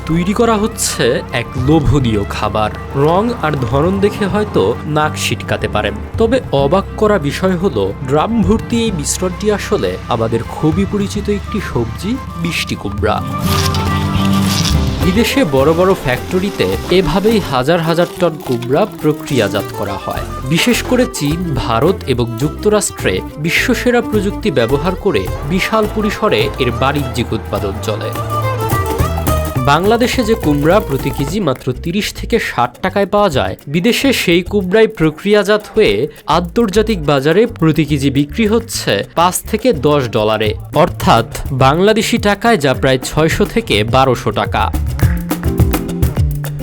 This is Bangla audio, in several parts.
তৈরি করা হচ্ছে এক লোভনীয় খাবার। রং আর ধরন দেখে হয়তো নাক ছিটকাতে পারেন, তবে অবাক করা বিষয় হলো ড্রাম ভর্তি এই মিশ্রণটি আসলে আমাদের খুবই পরিচিত একটি সবজি, মিষ্টি কুমড়া। বিদেশে বড় বড় ফ্যাক্টরিতে এভাবেই হাজার হাজার টন কুমড়া প্রক্রিয়াজাত করা হয়। বিশেষ করে চীন, ভারত এবং যুক্তরাষ্ট্রে বিশ্বসেরা প্রযুক্তি ব্যবহার করে বিশাল পরিসরে এর বাণিজ্যিক উৎপাদন চলে। বাংলাদেশে যে কুমড়া প্রতি কেজি মাত্র ৩০ থেকে ৬০ টাকায় পাওয়া যায়, বিদেশে সেই কুমড়াই প্রক্রিয়াজাত হয়ে আন্তর্জাতিক বাজারে প্রতি কেজি বিক্রি হচ্ছে $৫ থেকে $10, অর্থাৎ বাংলাদেশি টাকায় যা প্রায় ৬০০ থেকে ১২০০ টাকা।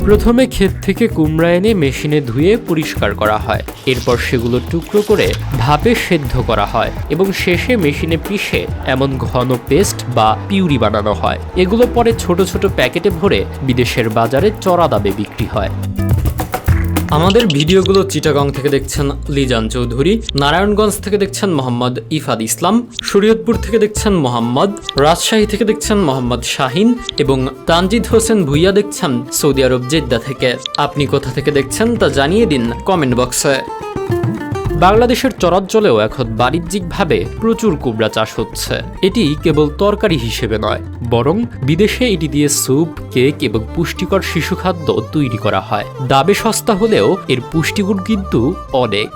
প্রথমে ক্ষেত থেকে কুমড়া এনে মেশিনে ধুয়ে পরিষ্কার করা হয়, এরপর সেগুলো টুকরো করে ভাপে সেদ্ধ করা হয় এবং শেষে মেশিনে পিষে এমন ঘন পেস্ট বা পিউরি বানানো হয়। এগুলো পরে ছোট ছোট প্যাকেটে ভরে বিদেশের বাজারে চড়া দামে বিক্রি হয়। আমাদের ভিডিওগুলো চিটাগং থেকে দেখছেন লিজান চৌধুরী, নারায়ণগঞ্জ থেকে দেখছেন মোহাম্মদ ইফাদ ইসলাম, শরীয়তপুর থেকে দেখছেন মোহাম্মদ, রাজশাহী থেকে দেখছেন মোহাম্মদ শাহিন এবং তানজিদ হোসেন ভুইয়া দেখছেন সৌদি আরব জেদ্দা থেকে। আপনি কোথা থেকে দেখছেন তা জানিয়ে দিন কমেন্ট বক্সে। বাংলাদেশের চরাঞ্চলেও এখন বাণিজ্যিকভাবে প্রচুর কুমড়া চাষ হচ্ছে। এটি কেবল তরকারি হিসেবে নয়, বরং বিদেশে এটি দিয়ে স্যুপ, কেক এবং পুষ্টিকর শিশুখাদ্য তৈরি করা হয়। দামে সস্তা হলেও এর পুষ্টিগুণ কিন্তু অনেক।